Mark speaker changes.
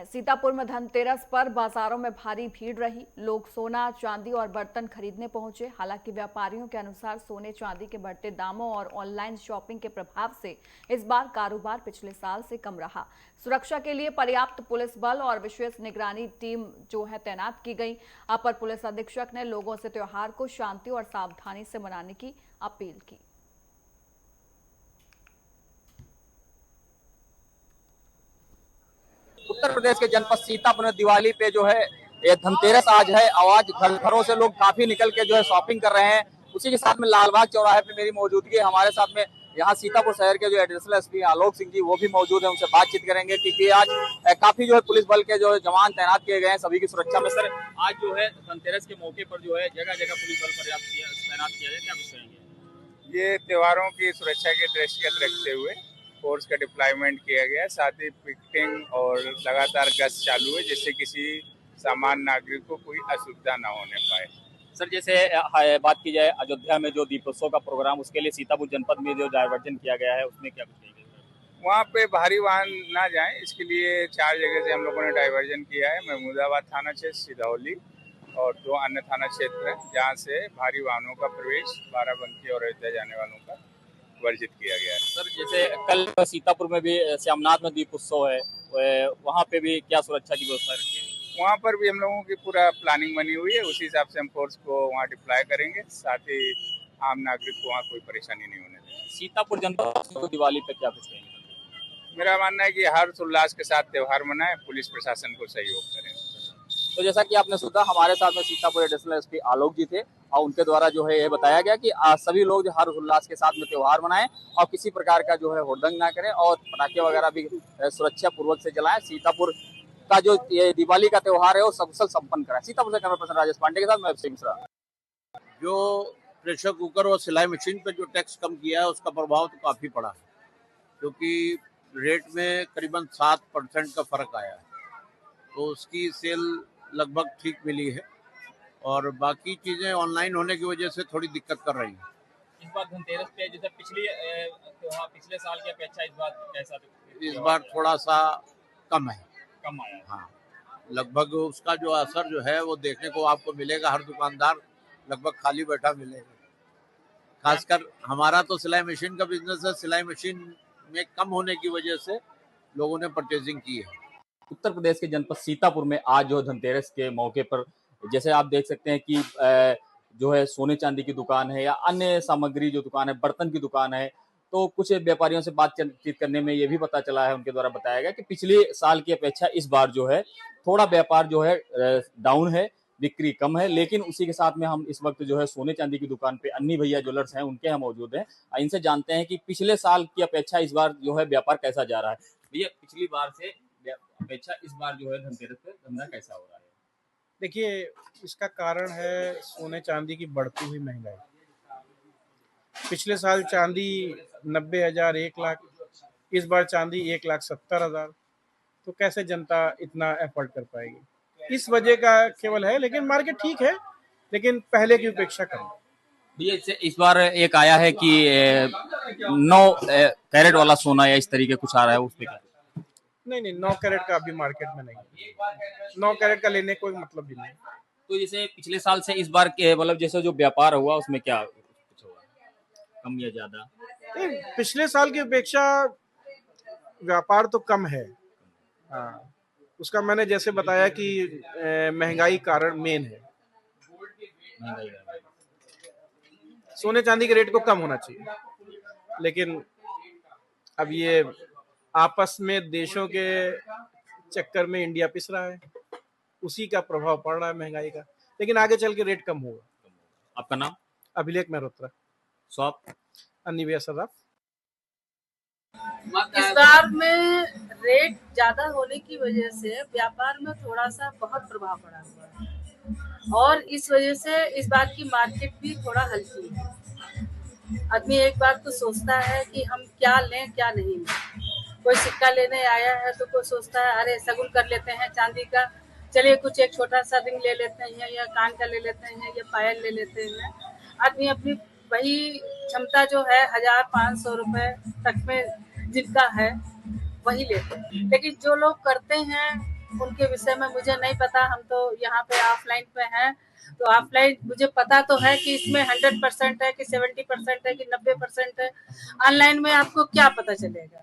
Speaker 1: सीतापुर में धनतेरस पर बाजारों में भारी भीड़ रही। लोग सोना, चांदी और बर्तन खरीदने पहुंचे। हालांकि व्यापारियों के अनुसार सोने चांदी के बढ़ते दामों और ऑनलाइन शॉपिंग के प्रभाव से इस बार कारोबार पिछले साल से कम रहा। सुरक्षा के लिए पर्याप्त पुलिस बल और विशेष निगरानी टीम तैनात की गई। अपर पुलिस अधीक्षक ने लोगों से त्योहार को शांति और सावधानी से मनाने की अपील की।
Speaker 2: उत्तर प्रदेश के जनपद सीतापुर में दिवाली पे जो है ये धनतेरस आज है। आवाज घरों से लोग काफी निकल के जो है शॉपिंग कर रहे हैं। उसी के साथ में लालबाग चौराहे पे मेरी मौजूदगी हमारे साथ में यहाँ सीतापुर शहर के जो एडिशनल एसपी आलोक सिंह जी वो भी मौजूद है। उनसे बातचीत करेंगे क्योंकि आज काफी जो है पुलिस बल के जो है जवान तैनात किए गए हैं सभी की सुरक्षा में। सर आज जो है धनतेरस के मौके पर जो है जगह जगह पुलिस बल पर्याप्त तैनात किया जाए, क्या कुछ कहेंगे?
Speaker 3: ये त्योहारों की सुरक्षा के दृष्टिगत रखते हुए फोर्स का डिप्लॉयमेंट किया गया, साथ ही पिकेटिंग और लगातार गश्त चालू है जिससे किसी सामान्य नागरिक को कोई असुविधा न होने पाए।
Speaker 2: सर जैसे बात की जाए अयोध्या में जो दीपोत्सव का प्रोग्राम उसके लिए सीतापुर जनपद में जो डायवर्जन किया गया है उसमें क्या कुछ कहेंगे?
Speaker 3: वहाँ पे भारी वाहन ना जाएं, इसके लिए 4 जगह से हम लोगों ने डाइवर्जन किया है। महमूदाबाद थाना क्षेत्र, सिधौली और 2 अन्य थाना क्षेत्र हैं जहाँ से भारी वाहनों का प्रवेश बाराबंकी और अयोध्या जाने वालों का वर्जित किया गया है।
Speaker 2: सर जैसे कल सीतापुर में भी श्यामनाथ में दीपोत्सव है, वहाँ पे भी क्या सुरक्षा की व्यवस्था रखी है?
Speaker 3: वहाँ पर भी हम लोगों की पूरा प्लानिंग बनी हुई है, उसी हिसाब से हम फोर्स को वहाँ डिप्लॉय करेंगे, साथ ही आम नागरिक को वहाँ कोई परेशानी नहीं होने देंगे।
Speaker 2: सीतापुर जनपद को दिवाली पे क्या कुछ कहेंगे?
Speaker 3: मेरा मानना है कि हर्ष उल्लास के साथ त्योहार मनाएं, पुलिस प्रशासन को सहयोग करें।
Speaker 2: तो जैसा कि आपने सुना, हमारे साथ में सीतापुर एडिशनल एसपी आलोक जी थे और उनके द्वारा जो है ये बताया गया कि सभी लोग जो हर्ष उल्लास के साथ में त्योहार मनाएं और किसी प्रकार का जो है हुड़दंग ना करें और पटाखे वगैरह भी सुरक्षा पूर्वक से जलाएं। सीतापुर का जो ये दिवाली का त्योहार है वो सकुशल संपन्न कराएं। सीतापुर से कैमरा पर्सन राजेश पांडे के साथ मैं सिंह मिश्रा।
Speaker 4: जो प्रेशर कुकर और सिलाई मशीन पे जो टैक्स कम किया है उसका प्रभाव तो काफ़ी पड़ा है, क्योंकि रेट में करीबन 7% का फर्क आया है, तो उसकी सेल लगभग ठीक मिली है और बाकी चीज़ें ऑनलाइन होने की वजह से थोड़ी दिक्कत कर रही हैं।
Speaker 2: इस बार धनतेरस पे जैसे पिछले साल की अपेक्षा इस बार कैसा?
Speaker 4: इस बार थोड़ा सा कम है,
Speaker 2: कम आया।
Speaker 4: हाँ, लगभग उसका जो असर जो है वो देखने को आपको मिलेगा। हर दुकानदार लगभग खाली बैठा मिलेगा। खासकर हमारा तो सिलाई मशीन का बिजनेस है, सिलाई मशीन में कम होने की वजह से लोगों ने परचेजिंग की है।
Speaker 2: उत्तर प्रदेश के जनपद सीतापुर में आज जो धनतेरस के मौके पर जैसे आप देख सकते हैं कि जो है सोने चांदी की दुकान है या अन्य सामग्री जो दुकान है, बर्तन की दुकान है, तो कुछ व्यापारियों से बातचीत करने में ये भी पता चला है, उनके द्वारा बताया गया कि पिछले साल की अपेक्षा इस बार जो है थोड़ा व्यापार जो है डाउन है, बिक्री कम है। लेकिन उसी के साथ में हम इस वक्त जो है सोने चांदी की दुकान पे अन्नी भैया ज्वेलर्स हैं, उनके यहाँ मौजूद हैं। इनसे जानते हैं कि पिछले साल की अपेक्षा इस बार जो है व्यापार कैसा जा रहा है। भैया पिछली बार से अपेक्षा इस बार जो है धनतेरस पे धंधा कैसा हो रहा है?
Speaker 5: देखिए, इसका कारण है सोने चांदी की बढ़ती हुई महंगाई। पिछले साल चांदी 90,000, 1 लाख, इस बार चांदी 1,70,000। तो कैसे जनता इतना एफोर्ड कर पाएगी? इस वजह का केवल है, लेकिन मार्केट ठीक है, लेकिन पहले की अपेक्षा कम।
Speaker 2: भैया इस बार एक आया है कि 9 कैरेट वाला सोना या इस तरीके कुछ आ रहा है, उस पे
Speaker 5: नहीं, 9 कैरेट का अभी मार्केट में नहीं है। 9 कैरेट का लेने कोई मतलब भी नहीं।
Speaker 2: तो जैसे पिछले साल से इस बार के मतलब जैसे जो व्यापार हुआ उसमें क्या कुछ हुआ, कम या ज्यादा?
Speaker 5: पिछले साल की अपेक्षा व्यापार तो कम है। हाँ, उसका मैंने जैसे बताया कि महंगाई कारण मेन है। सोने चांदी के रेट को कम होना चाहिए, लेकिन अब ये आपस में देशों के चक्कर में इंडिया पिस रहा है, उसी का प्रभाव पड़ रहा है महंगाई का। लेकिन आगे चल के रेट कम होगा।
Speaker 2: आपका नाम?
Speaker 5: अभिलेख मेहरोत्रा।
Speaker 2: शॉप?
Speaker 5: अन्नी सर्राफ।
Speaker 6: इस बार में रेट ज्यादा होने की वजह से व्यापार में थोड़ा सा बहुत प्रभाव पड़ा हुआ है और इस वजह से इस बार की मार्केट भी थोड़ा हल्की है। आदमी एक बार तो सोचता है कि हम क्या लें क्या नहीं लें। कोई सिक्का लेने आया है तो कोई सोचता है अरे सगुन कर लेते हैं चांदी का, चलिए कुछ एक छोटा सा रिंग ले लेते हैं या कान का ले लेते हैं या पायल ले लेते हैं। आदमी अपनी वही क्षमता जो है 1,000-500 रुपए तक में जिनका है वही लेते हैं। लेकिन जो लोग करते हैं उनके विषय में मुझे नहीं पता। हम तो यहाँ पे ऑफलाइन पे हैं, तो ऑफलाइन मुझे पता तो है कि इसमें 100% है कि 70% है कि 90% है। ऑनलाइन में आपको क्या पता चलेगा।